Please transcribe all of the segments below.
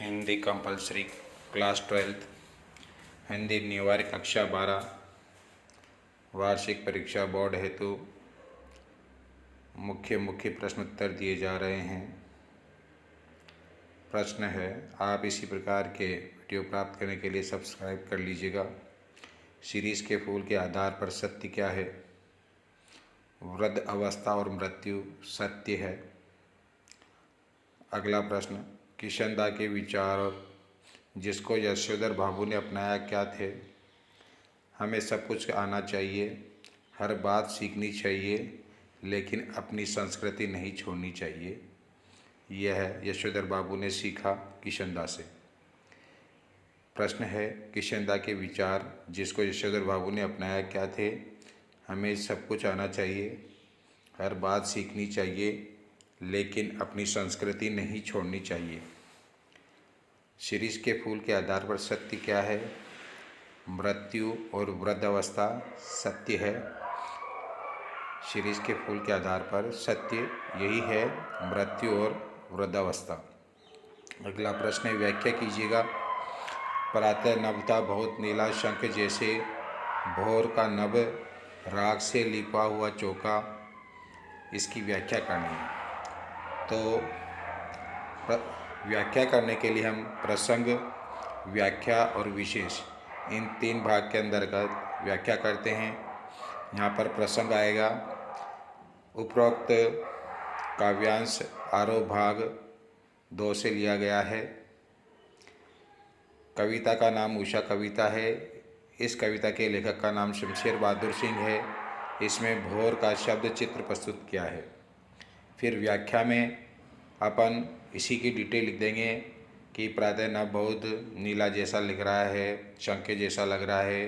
Hindi compulsory class 12 Hindi निवार्य कक्षा 12 वार्षिक परीक्षा बोर्ड हेतु मुख्य प्रश्नोत्तर दिए जा रहे हैं। प्रश्न है, आप इसी प्रकार के वीडियो प्राप्त करने के लिए सब्सक्राइब कर लीजिएगा। सीरीज़ के फूल के आधार पर सत्य क्या है? वृद्ध अवस्था और मृत्यु सत्य है। अगला प्रश्न, किशनदा के विचार जिसको यशोधर बाबू ने अपनाया क्या थे? हमें सब कुछ आना चाहिए, हर बात सीखनी चाहिए, लेकिन अपनी संस्कृति नहीं छोड़नी चाहिए। यह यशोधर बाबू ने सीखा किशनदा से। प्रश्न है, किशनदा के विचार जिसको यशोधर बाबू ने अपनाया क्या थे? हमें सब कुछ आना चाहिए, हर बात सीखनी चाहिए, लेकिन अपनी संस्कृति नहीं छोड़नी चाहिए। शिरीष के फूल के आधार पर सत्य क्या है? मृत्यु और वृद्धावस्था सत्य है। शिरीष के फूल के आधार पर सत्य यही है, मृत्यु और वृद्धावस्था। अगला प्रश्न है, व्याख्या कीजिएगा। प्रातः नभ था बहुत नीला शंख जैसे, भोर का नभ राख से लिपा हुआ चौका। इसकी व्याख्या करनी है। तो व्याख्या करने के लिए हम प्रसंग, व्याख्या और विशेष इन तीन भाग के अंतर्गत व्याख्या करते हैं। यहाँ पर प्रसंग आएगा। उपरोक्त काव्यांश आरोह भाग 2 से लिया गया है। कविता का नाम उषा कविता है। इस कविता के लेखक का नाम शमशेर बहादुर सिंह है। इसमें भोर का शब्द चित्र प्रस्तुत किया है। फिर व्याख्या में अपन इसी की डिटेल लिख देंगे कि प्रातः नभ बहुत नीला जैसा लिख रहा है, शंख जैसा लग रहा है।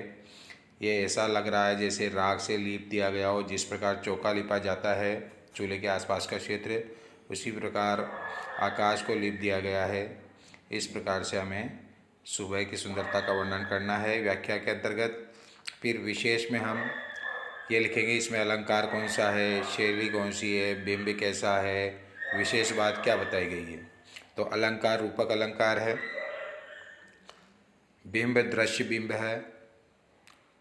ये ऐसा लग रहा है जैसे राख से लीप दिया गया हो। जिस प्रकार चौका लिपा जाता है चूल्हे के आसपास का क्षेत्र, उसी प्रकार आकाश को लीप दिया गया है। इस प्रकार से हमें सुबह की सुंदरता का वर्णन करना है व्याख्या के अंतर्गत। फिर विशेष में हम ये लिखेंगे इसमें अलंकार कौन सा है, शैली कौन सी है, बिंब कैसा है, विशेष बात क्या बताई गई है। तो अलंकार रूपक अलंकार है, बिंब दृश्य बिंब है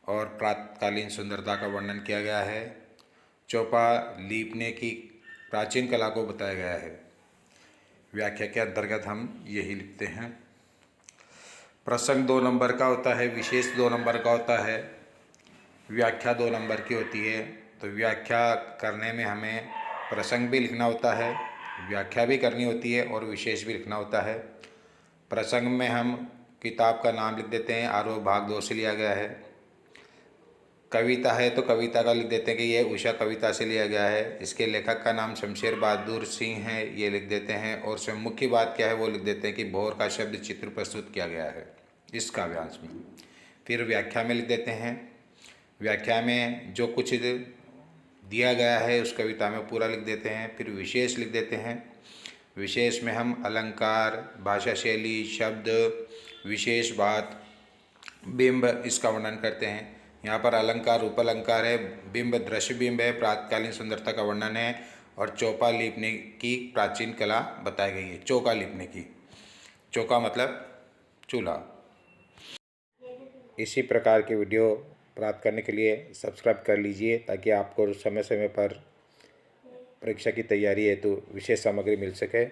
और प्रातकालीन सुंदरता का वर्णन किया गया है। चौपा लीपने की प्राचीन कला को बताया गया है। व्याख्या के अंतर्गत हम यही लिखते हैं। प्रसंग 2 नंबर का होता है, विशेष 2 नंबर का होता है, व्याख्या 2 नंबर की होती है। तो व्याख्या करने में हमें प्रसंग भी लिखना होता है, व्याख्या भी करनी होती है और विशेष भी लिखना होता है। प्रसंग में हम किताब का नाम लिख देते हैं, आरोह भाग 2 से लिया गया है। कविता है तो कविता का लिख देते हैं कि यह उषा कविता से लिया गया है। इसके लेखक का नाम शमशेर बहादुर सिंह है, ये लिख देते हैं। और उसमें मुख्य बात क्या है वो लिख देते हैं कि भोर का शब्द चित्र प्रस्तुत किया गया है इस काव्यांश में। फिर व्याख्या में लिख देते हैं। व्याख्या में जो कुछ दिया गया है उस कविता में पूरा लिख देते हैं। फिर विशेष लिख देते हैं। विशेष में हम अलंकार, भाषा शैली, शब्द, विशेष बात, बिंब इसका वर्णन करते हैं। यहाँ पर अलंकार रूपलंकार है, बिंब दृश्य बिंब है, प्रातकालीन सुंदरता का वर्णन है और चौका लीपने की प्राचीन कला बताई गई है। चौका लीपने की, चौका मतलब चूल्हा। इसी प्रकार के वीडियो प्राप्त करने के लिए सब्सक्राइब कर लीजिए ताकि आपको समय समय पर परीक्षा की तैयारी हेतु विशेष सामग्री मिल सके।